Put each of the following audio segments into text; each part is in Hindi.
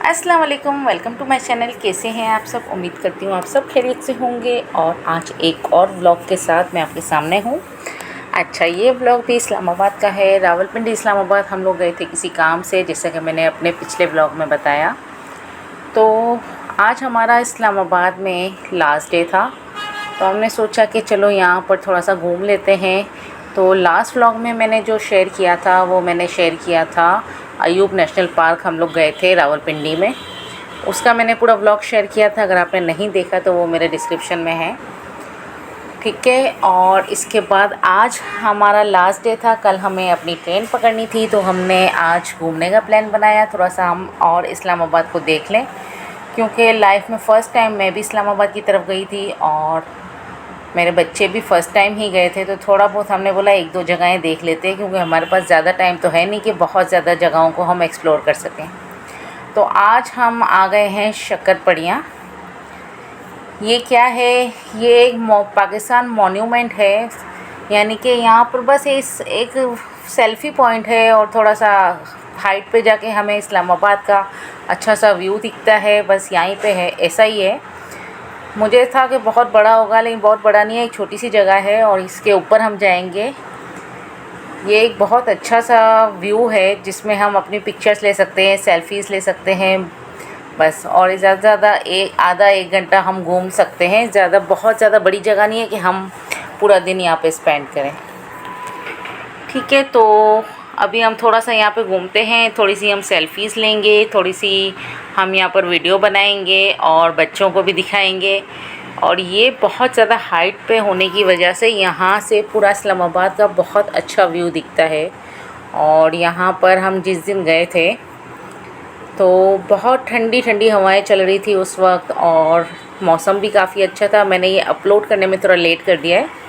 अस्सलाम वालेकुम, वेलकम टू माय चैनल। कैसे हैं आप सब? उम्मीद करती हूँ आप सब खैरियत से होंगे। और आज एक और व्लॉग के साथ मैं आपके सामने हूँ। अच्छा, ये व्लॉग भी इस्लामाबाद का है। रावलपिंडी इस्लामाबाद हम लोग गए थे किसी काम से, जैसा कि मैंने अपने पिछले व्लॉग में बताया। तो आज हमारा इस्लामाबाद में लास्ट डे था, तो हमने सोचा कि चलो यहाँ पर थोड़ा सा घूम लेते हैं। तो लास्ट व्लॉग में मैंने जो शेयर किया था वो मैंने शेयर किया था अयूब नेशनल पार्क हम लोग गए थे रावलपिंडी में। उसका मैंने पूरा व्लॉग शेयर किया था। अगर आपने नहीं देखा तो वो मेरे डिस्क्रिप्शन में है, ठीक है। और इसके बाद आज हमारा लास्ट डे था। कल हमें अपनी ट्रेन पकड़नी थी, तो हमने आज घूमने का प्लान बनाया, थोड़ा सा हम और इस्लामाबाद को देख लें, क्योंकि लाइफ में फ़र्स्ट टाइम मैं भी इस्लामाबाद की तरफ गई थी और मेरे बच्चे भी फ़र्स्ट टाइम ही गए थे। तो थोड़ा बहुत हमने बोला एक दो जगहें देख लेते हैं, क्योंकि हमारे पास ज़्यादा टाइम तो है नहीं कि बहुत ज़्यादा जगहों को हम एक्सप्लोर कर सकें। तो आज हम आ गए हैं शक्करपड़ियाँ। ये क्या है? ये एक पाकिस्तान मॉन्यूमेंट है, यानी कि यहाँ पर बस एक सेल्फ़ी पॉइंट है और थोड़ा सा हाइट पे जाके हमें इस्लामाबाद का अच्छा सा व्यू दिखता है। बस यहीं पे है, ऐसा ही है। मुझे था कि बहुत बड़ा होगा, लेकिन बहुत बड़ा नहीं है, एक छोटी सी जगह है और इसके ऊपर हम जाएंगे। ये एक बहुत अच्छा सा व्यू है जिसमें हम अपनी पिक्चर्स ले सकते हैं, सेल्फ़ीज़ ले सकते हैं बस। और ज़्यादा से ज़्यादा आधा एक घंटा हम घूम सकते हैं। बहुत ज़्यादा बड़ी जगह नहीं है कि हम पूरा दिन यहाँ पे स्पेंड करें, ठीक है। तो अभी हम थोड़ा सा यहाँ पे घूमते हैं, थोड़ी सी हम सेल्फ़ीज़ लेंगे, थोड़ी सी हम यहाँ पर वीडियो बनाएंगे और बच्चों को भी दिखाएंगे। और ये बहुत ज़्यादा हाइट पे होने की वजह से यहाँ से पूरा इस्लामाबाद का बहुत अच्छा व्यू दिखता है। और यहाँ पर हम जिस दिन गए थे तो बहुत ठंडी ठंडी हवाएं चल रही थी उस वक्त, और मौसम भी काफ़ी अच्छा था। मैंने ये अपलोड करने में थोड़ा लेट कर दिया है,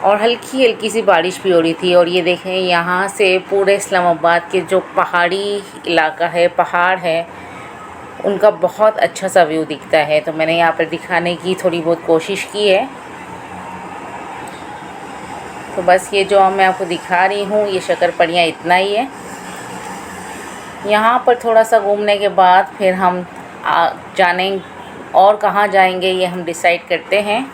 और हल्की हल्की सी बारिश भी हो रही थी। और ये देखें, यहाँ से पूरे इस्लामाबाद के जो पहाड़ी इलाका है, पहाड़ है, उनका बहुत अच्छा सा व्यू दिखता है। तो मैंने यहाँ पर दिखाने की थोड़ी बहुत कोशिश की है। तो बस ये जो मैं आपको दिखा रही हूँ, ये शक्करपड़ियाँ इतना ही है। यहाँ पर थोड़ा सा घूमने के बाद फिर हम जाने और कहाँ जाएंगे ये हम डिसाइड करते हैं,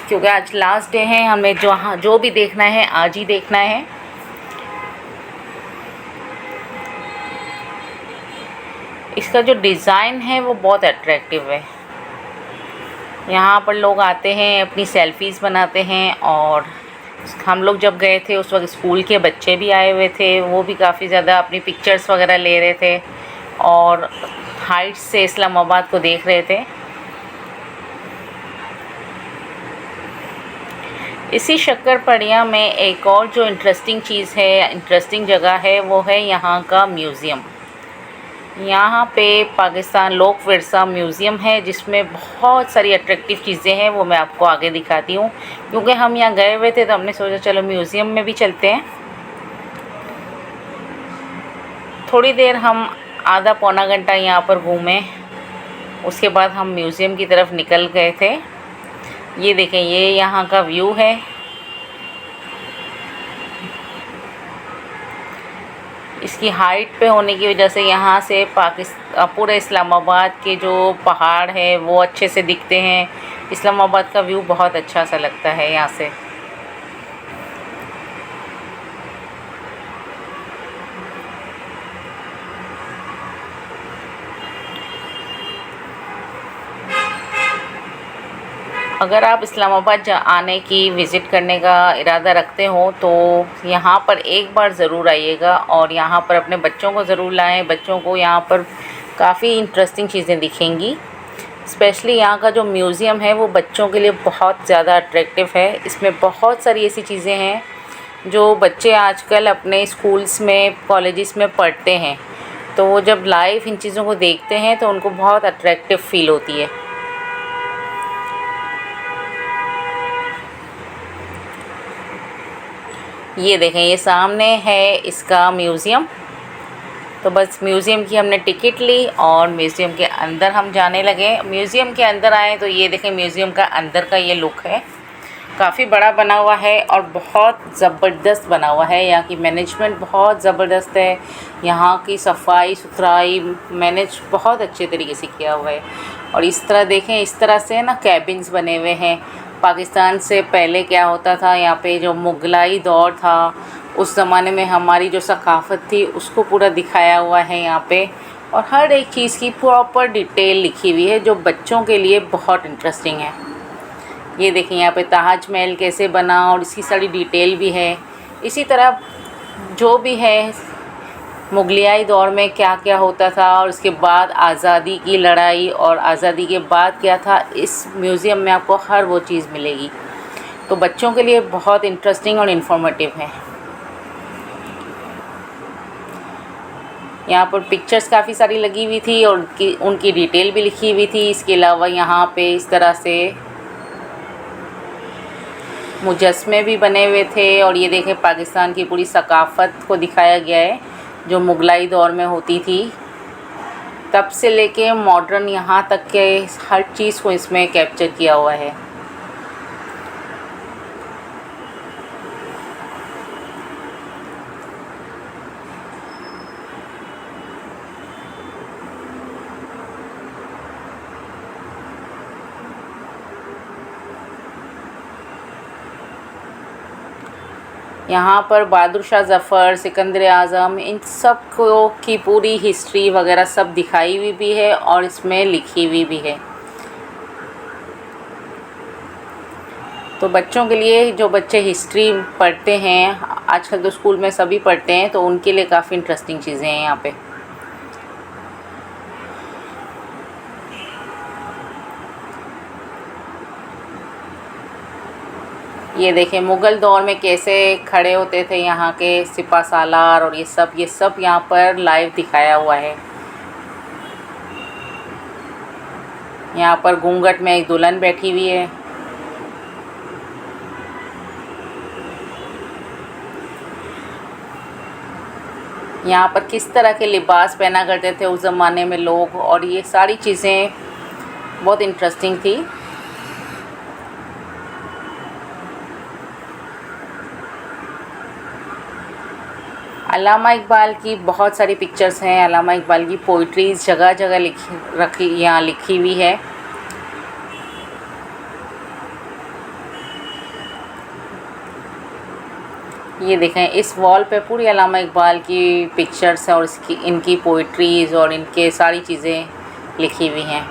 क्योंकि आज लास्ट डे है। हमें जो भी देखना है आज ही देखना है। इसका जो डिज़ाइन है वो बहुत अट्रैक्टिव है। यहाँ पर लोग आते हैं, अपनी सेल्फ़ीज़ बनाते हैं। और हम लोग जब गए थे उस वक्त स्कूल के बच्चे भी आए हुए थे, वो भी काफ़ी ज़्यादा अपनी पिक्चर्स वगैरह ले रहे थे और हाइट से इस्लामाबाद को देख रहे थे। इसी शक्करपड़ियाँ में एक और जो इंटरेस्टिंग चीज़ है, इंटरेस्टिंग जगह है, वो है यहाँ का म्यूज़ियम। यहाँ पे पाकिस्तान लोक विरसा म्यूज़ियम है, जिसमें बहुत सारी अट्रैक्टिव चीज़ें हैं। वो मैं आपको आगे दिखाती हूँ, क्योंकि हम यहाँ गए हुए थे तो हमने सोचा चलो म्यूज़ियम में भी चलते हैं। थोड़ी देर हम आधा पौना घंटा यहाँ पर घूमें, उसके बाद हम म्यूज़ियम की तरफ निकल गए थे। ये देखें, ये यहाँ का व्यू है। इसकी हाइट पे होने की वजह से यहाँ से पूरे इस्लामाबाद के जो पहाड़ है वो अच्छे से दिखते हैं। इस्लामाबाद का व्यू बहुत अच्छा सा लगता है यहाँ से। अगर आप इस्लामाबाद आने की विज़िट करने का इरादा रखते हो तो यहाँ पर एक बार ज़रूर आइएगा और यहाँ पर अपने बच्चों को ज़रूर लाएं। बच्चों को यहाँ पर काफ़ी इंटरेस्टिंग चीज़ें दिखेंगी। स्पेशली यहाँ का जो म्यूज़ियम है वो बच्चों के लिए बहुत ज़्यादा अट्रैक्टिव है। इसमें बहुत सारी ऐसी चीज़ें हैं जो बच्चे आजकल अपने स्कूल्स में, कॉलेजेस में पढ़ते हैं, तो वो जब लाइव इन चीज़ों को देखते हैं तो उनको बहुत अट्रैक्टिव फ़ील होती है। ये देखें, ये सामने है इसका म्यूज़ियम। तो बस म्यूज़ियम की हमने टिकट ली और म्यूज़ियम के अंदर हम जाने लगे। म्यूज़ियम के अंदर आए तो ये देखें, म्यूज़ियम का अंदर का ये लुक है। काफ़ी बड़ा बना हुआ है और बहुत ज़बरदस्त बना हुआ है। यहाँ की मैनेजमेंट बहुत ज़बरदस्त है। यहाँ की सफाई सुथराई मैनेज बहुत अच्छे तरीके से किया हुआ है। और इस तरह देखें, इस तरह से ना कैबिन्स बने हुए हैं। पाकिस्तान से पहले क्या होता था, यहाँ पे जो मुगलाई दौर था उस ज़माने में हमारी जो सकाफ़त थी उसको पूरा दिखाया हुआ है यहाँ पे। और हर एक चीज़ की प्रॉपर डिटेल लिखी हुई है जो बच्चों के लिए बहुत इंटरेस्टिंग है। ये देखिए यहाँ पे ताजमहल कैसे बना और इसकी सारी डिटेल भी है। इसी तरह जो भी है मुगलियाई दौर में क्या क्या होता था और उसके बाद आज़ादी की लड़ाई और आज़ादी के बाद क्या था, इस म्यूज़ियम में आपको हर वो चीज़ मिलेगी। तो बच्चों के लिए बहुत इंटरेस्टिंग और इन्फॉर्मेटिव है। यहाँ पर पिक्चर्स काफ़ी सारी लगी हुई थी और उनकी डिटेल भी लिखी हुई थी। इसके अलावा यहाँ पे इस तरह से मुजस्मे भी बने हुए थे। और ये देखें पाकिस्तान की पूरी सकाफ़त को दिखाया गया है जो मुगलाई दौर में होती थी, तब से लेके मॉडर्न यहाँ तक के हर चीज़ को इसमें कैप्चर किया हुआ है। यहाँ पर बहादुर शाह ज़फ़र, सिकंदर आज़म, इन सब को की पूरी हिस्ट्री वगैरह सब दिखाई हुई भी है और इसमें लिखी हुई भी है। तो बच्चों के लिए, जो बच्चे हिस्ट्री पढ़ते हैं, आजकल तो स्कूल में सभी पढ़ते हैं, तो उनके लिए काफ़ी इंटरेस्टिंग चीज़ें हैं यहाँ पे। ये देखें मुग़ल दौर में कैसे खड़े होते थे यहाँ के सिपा सालार, और ये सब यहाँ पर लाइव दिखाया हुआ है। यहाँ पर घूंघट में एक दुल्हन बैठी हुई है। यहाँ पर किस तरह के लिबास पहना करते थे उस ज़माने में लोग, और ये सारी चीज़ें बहुत इंटरेस्टिंग थी। अल्लामा इकबाल की बहुत सारी पिक्चर्स हैं। अल्लामा इकबाल की पोइट्रीज़ जगह जगह यहाँ लिखी हुई है। ये देखें इस वॉल पे पूरी अल्लामा इकबाल की पिक्चर्स हैं और इनकी पोइट्रीज़ और इनके सारी चीज़ें लिखी हुई हैं।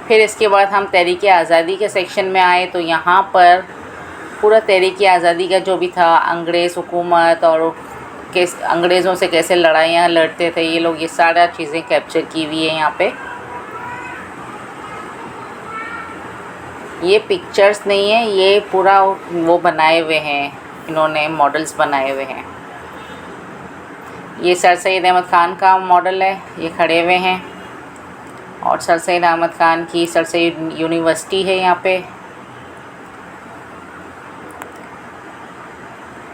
फिर इसके बाद हम तहरीक आज़ादी के सेक्शन में आए, तो यहाँ पर पूरा तहरीक आज़ादी का जो भी था, अंग्रेज़ हुकूमत और अंग्रेज़ों से कैसे लड़ाइयाँ लड़ते थे ये लोग, ये सारा चीज़ें कैप्चर की हुई है यहाँ पे। ये पिक्चर्स नहीं है, ये पूरा वो बनाए हुए हैं, इन्होंने मॉडल्स बनाए हुए हैं। ये सर सैयद अहमद ख़ान का मॉडल है, ये खड़े हुए हैं। और सर सैयद अहमद ख़ान की सर सैयद यूनिवर्सिटी है यहाँ पे,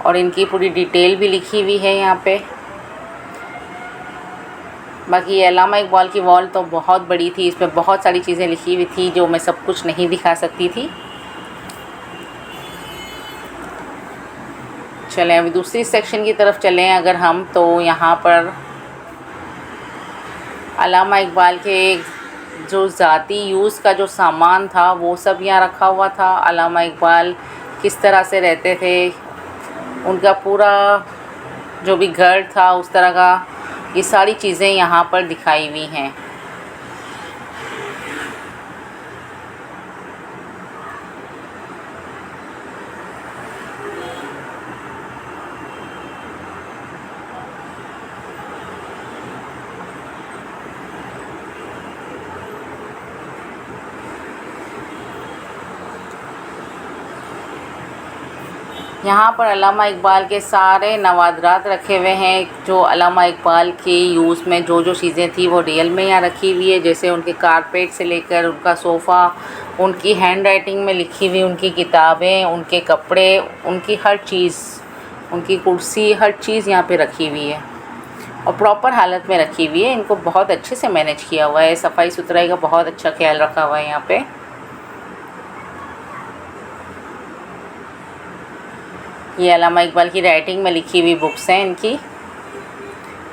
और इनकी पूरी डिटेल भी लिखी हुई है यहाँ पे। बाकी ये अल्लामा इकबाल की वॉल तो बहुत बड़ी थी, इसमें बहुत सारी चीज़ें लिखी हुई थी जो मैं सब कुछ नहीं दिखा सकती थी। चलें अभी दूसरी सेक्शन की तरफ चलें अगर हम, तो यहाँ पर अल्लामा इकबाल के जो ज़ाती यूज़ का जो सामान था वो सब यहाँ रखा हुआ था। अल्लामा इकबाल किस तरह से रहते थे, उनका पूरा जो भी घर था उस तरह का, ये सारी चीज़ें यहाँ पर दिखाई हुई हैं। यहाँ पर अल्लामा इकबाल के सारे नवादरात रखे हुए हैं। जो अल्लामा इकबाल के यूज़ में जो जो चीज़ें थी वो रियल में यहाँ रखी हुई है, जैसे उनके कारपेट से लेकर उनका सोफ़ा, उनकी हैंड राइटिंग में लिखी हुई उनकी किताबें, उनके कपड़े, उनकी हर चीज़, उनकी कुर्सी, हर चीज़ यहाँ पे रखी हुई है। और प्रॉपर हालत में रखी हुई है। इनको बहुत अच्छे से मैनेज किया हुआ है, सफाई सुथराई का बहुत अच्छा ख्याल रखा हुआ है यहाँ पे। ये अल्लामा इकबाल की राइटिंग में लिखी हुई बुक्स हैं इनकी,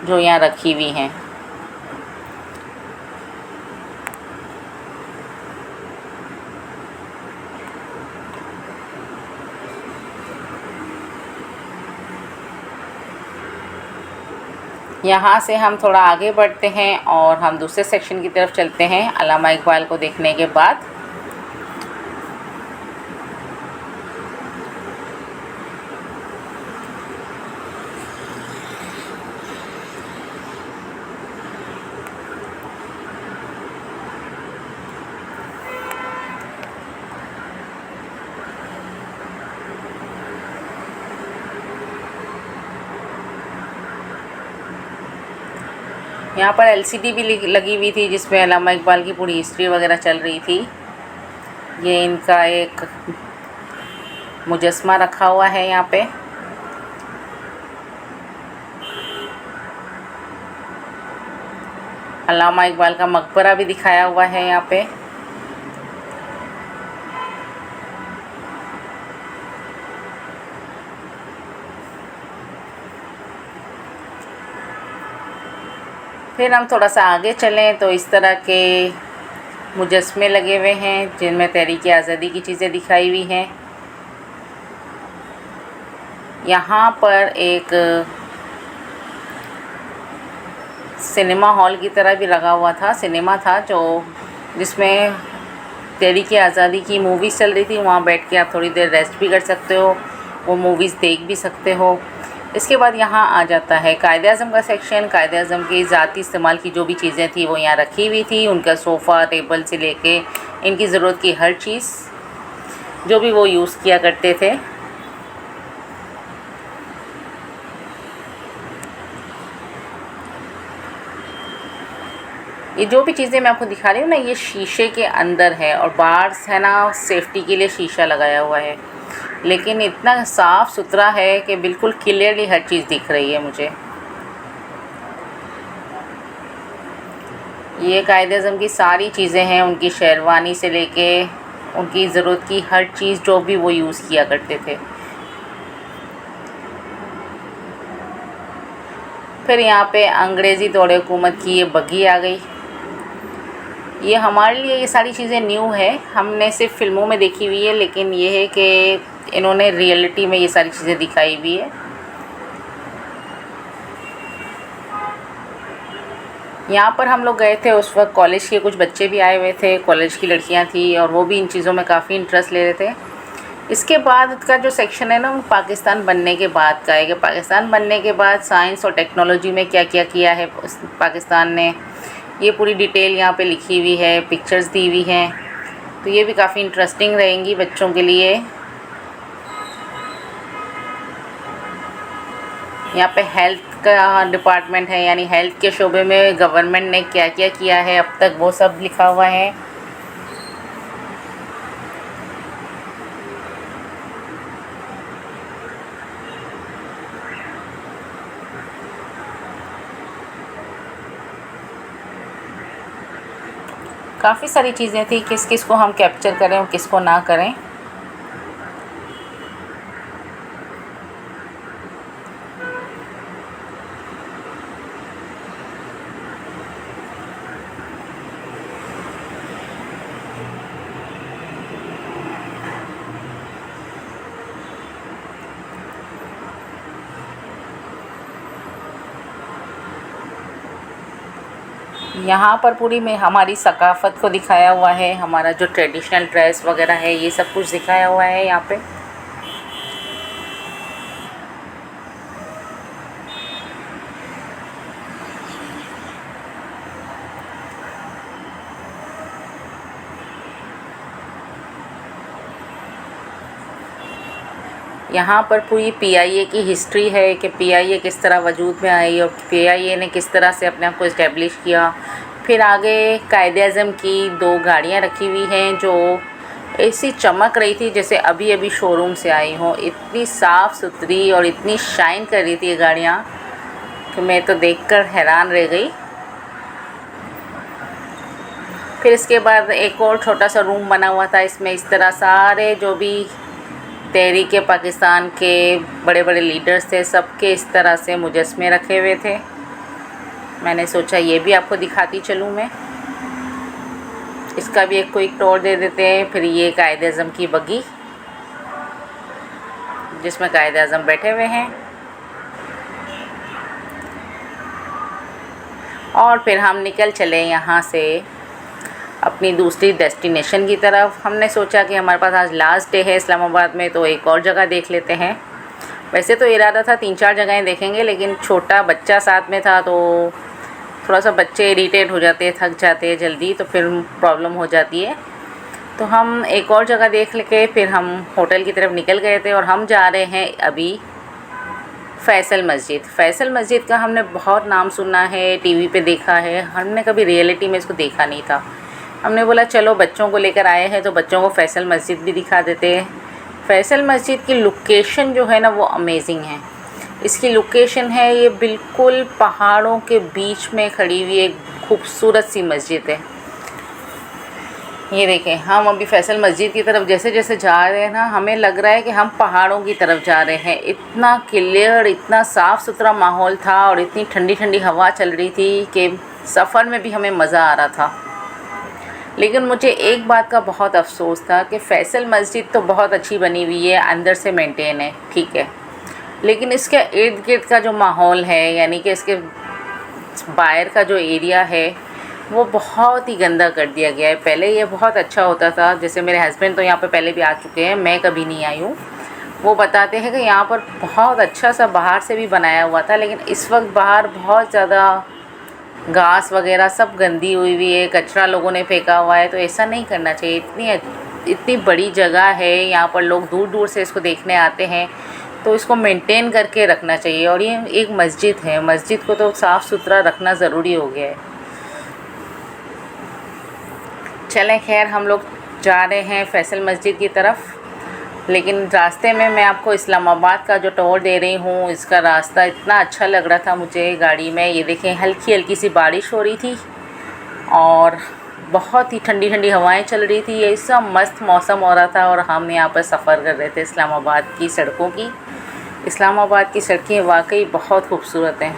जो यहाँ रखी हुई हैं। यहाँ से हम थोड़ा आगे बढ़ते हैं और हम दूसरे सेक्शन की तरफ चलते हैं अल्लामा इकबाल को देखने के बाद। यहाँ पर एलसीडी भी लगी हुई थी जिसमें अल्लामा इकबाल की पूरी हिस्ट्री वगैरह चल रही थी। ये इनका एक मुजस्मा रखा हुआ है यहाँ पे। अल्लामा इकबाल का मकबरा भी दिखाया हुआ है यहाँ पे। फिर हम थोड़ा सा आगे चलें तो इस तरह के मुजस्मे लगे हुए हैं जिनमें तहरीक आज़ादी की चीज़ें दिखाई हुई हैं। यहाँ पर एक सिनेमा हॉल की तरह भी लगा हुआ था, सिनेमा था जो जिसमें तहरीक आज़ादी की मूवीज़ चल रही थी। वहाँ बैठ के आप थोड़ी देर रेस्ट भी कर सकते हो, वो मूवीज़ देख भी सकते हो। इसके बाद यहाँ आ जाता है कायद-ए-आज़म का सेक्शन। कायद-ए-आज़म के ज़ाती इस्तेमाल की जो भी चीज़ें थी वो यहाँ रखी हुई थी। उनका सोफ़ा टेबल से लेके इनकी ज़रूरत की हर चीज़ जो भी वो यूज़ किया करते थे। ये जो भी चीज़ें मैं आपको दिखा रही हूँ ना, ये शीशे के अंदर है और बाहर है ना सेफ्टी के लिए शीशा लगाया हुआ है, लेकिन इतना साफ़ सुथरा है कि बिल्कुल क्लियरली हर चीज़ दिख रही है मुझे। ये कायद-ए-आज़म की सारी चीज़ें हैं, उनकी शेरवानी से लेके उनकी ज़रूरत की हर चीज़ जो भी वो यूज़ किया करते थे। फिर यहाँ पे अंग्रेज़ी दौरे हुकूमत की ये बग्गी आ गई। ये हमारे लिए ये सारी चीज़ें न्यू है, हमने सिर्फ फ़िल्मों में देखी हुई है, लेकिन ये है कि इन्होंने रियलिटी में ये सारी चीज़ें दिखाई हुई है। यहाँ पर हम लोग गए थे उस वक्त, कॉलेज के कुछ बच्चे भी आए हुए थे, कॉलेज की लड़कियाँ थी और वो भी इन चीज़ों में काफ़ी इंटरेस्ट ले रहे थे। इसके बाद का जो सेक्शन है ना वो पाकिस्तान बनने के बाद का है कि पाकिस्तान बनने के बाद साइंस और टेक्नोलॉजी में क्या क्या किया है पाकिस्तान ने। ये पूरी डिटेल यहाँ पे लिखी हुई है, पिक्चर्स दी हुई हैं, तो ये भी काफ़ी इंटरेस्टिंग रहेंगी बच्चों के लिए। यहाँ पे हेल्थ का डिपार्टमेंट है, यानी हेल्थ के शोबे में गवर्नमेंट ने क्या क्या किया है अब तक, वो सब लिखा हुआ है। काफ़ी सारी चीज़ें थी, किस किस को हम कैप्चर करें और किसको ना करें। यहाँ पर पूरी में हमारी सकाफ़त को दिखाया हुआ है, हमारा जो ट्रेडिशनल ड्रेस वगैरह है ये सब कुछ दिखाया हुआ है यहाँ पे। यहाँ पर पूरी पीआईए की हिस्ट्री है कि पीआईए किस तरह वजूद में आई और पीआईए ने किस तरह से अपने आप को इस्टेब्लिश किया। फिर आगे कायद-ए-आज़म की 2 गाड़ियाँ रखी हुई हैं जो ऐसी चमक रही थी जैसे अभी अभी शोरूम से आई हों, इतनी साफ़ सुथरी और इतनी शाइन कर रही थी ये गाड़ियाँ। कि मैं तो देखकर हैरान रह गई। फिर इसके बाद एक और छोटा सा रूम बना हुआ था, इसमें इस तरह सारे जो भी तहरीक पाकिस्तान के बड़े बड़े लीडर्स थे सबके इस तरह से मुजस्मे रखे हुए थे। मैंने सोचा ये भी आपको दिखाती चलूँ मैं। इसका भी एक क्विक टूर दे देते हैं। फिर ये कायद आज़म की बग्गी जिसमें कायद आज़म बैठे हुए हैं, और फिर हम निकल चले यहाँ से अपनी दूसरी डेस्टिनेशन की तरफ। हमने सोचा कि हमारे पास आज लास्ट डे है इस्लामाबाद में, तो एक और जगह देख लेते हैं। वैसे तो इरादा था 3-4 जगहें देखेंगे, लेकिन छोटा बच्चा साथ में था तो थोड़ा सा बच्चे इरिटेट हो जाते हैं, थक जाते हैं जल्दी, तो फिर प्रॉब्लम हो जाती है। तो हम एक और जगह देख लेके फिर हम होटल की तरफ निकल गए थे, और हम जा रहे हैं अभी फ़ैसल मस्जिद। फ़ैसल मस्जिद का हमने बहुत नाम सुना है, टीवी पे देखा है, हमने कभी रियलिटी में इसको देखा नहीं था। हमने बोला चलो बच्चों को लेकर आए हैं तो बच्चों को फ़ैसल मस्जिद भी दिखा देते हैं। फ़ैसल मस्जिद की लोकेशन जो है ना वो अमेजिंग है। इसकी लोकेशन है, ये बिल्कुल पहाड़ों के बीच में खड़ी हुई एक खूबसूरत सी मस्जिद है। ये देखें, हम अभी फ़ैसल मस्जिद की तरफ जैसे जैसे जा रहे हैं ना, हमें लग रहा है कि हम पहाड़ों की तरफ जा रहे हैं। इतना क्लियर, इतना साफ़ सुथरा माहौल था और इतनी ठंडी ठंडी हवा चल रही थी कि सफ़र में भी हमें मज़ा आ रहा था। लेकिन मुझे एक बात का बहुत अफसोस था कि फ़ैसल मस्जिद तो बहुत अच्छी बनी हुई है, अंदर से मेंटेन है, ठीक है, लेकिन इसके इर्द गिर्द का जो माहौल है, यानी कि इसके बाहर का जो एरिया है वो बहुत ही गंदा कर दिया गया है। पहले ये बहुत अच्छा होता था, जैसे मेरे हस्बैंड तो यहाँ पे पहले भी आ चुके हैं, मैं कभी नहीं आई हूँ। वो बताते हैं कि यहाँ पर बहुत अच्छा सा बाहर से भी बनाया हुआ था, लेकिन इस वक्त बाहर बहुत ज़्यादा घास वगैरह सब गंदी हुई हुई है, कचरा लोगों ने फेंका हुआ है। तो ऐसा नहीं करना चाहिए। इतनी बड़ी जगह है, यहाँ पर लोग दूर दूर से इसको देखने आते हैं, तो इसको मेंटेन करके रखना चाहिए। और ये एक मस्जिद है, मस्जिद को तो साफ़ सुथरा रखना ज़रूरी हो गया है। चलें, खैर हम लोग जा रहे हैं फ़ैसल मस्जिद की तरफ, लेकिन रास्ते में मैं आपको इस्लामाबाद का जो टूर दे रही हूँ, इसका रास्ता इतना अच्छा लग रहा था मुझे गाड़ी में। ये देखें, हल्की हल्की सी बारिश हो रही थी और बहुत ही ठंडी ठंडी हवाएं चल रही थी। ऐसा मस्त मौसम हो रहा था, और हम यहाँ पर सफ़र कर रहे थे इस्लामाबाद की सड़कों की। इस्लामाबाद की सड़कें वाकई बहुत खूबसूरत हैं।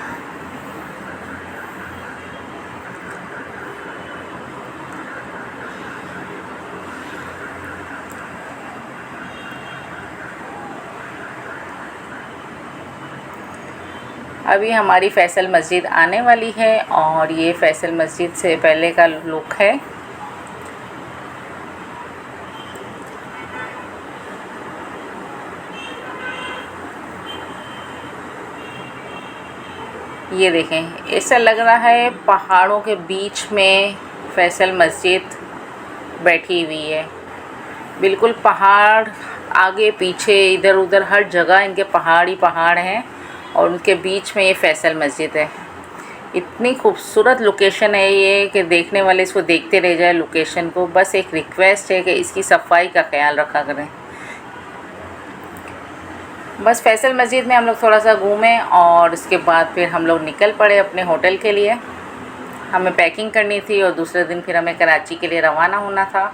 अभी हमारी फ़ैसल मस्जिद आने वाली है, और ये फ़ैसल मस्जिद से पहले का लुक है। ये देखें, ऐसा लग रहा है पहाड़ों के बीच में फ़ैसल मस्जिद बैठी हुई है। बिल्कुल पहाड़ आगे पीछे इधर उधर हर जगह इनके पहाड़ ही पहाड़ हैं, और उनके बीच में ये फ़ैसल मस्जिद है। इतनी खूबसूरत लोकेशन है ये कि देखने वाले इसको देखते रह जाए लोकेशन को। बस एक रिक्वेस्ट है कि इसकी सफाई का ख्याल रखा करें। बस फ़ैसल मस्जिद में हम लोग थोड़ा सा घूमें, और उसके बाद फिर हम लोग निकल पड़े अपने होटल के लिए। हमें पैकिंग करनी थी और दूसरे दिन फिर हमें कराची के लिए रवाना होना था।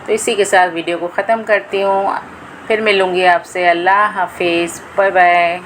तो इसी के साथ वीडियो को ख़त्म करती हूँ। फिर मिलूँगी आपसे। अल्लाह हाफिज़, बाय बाय।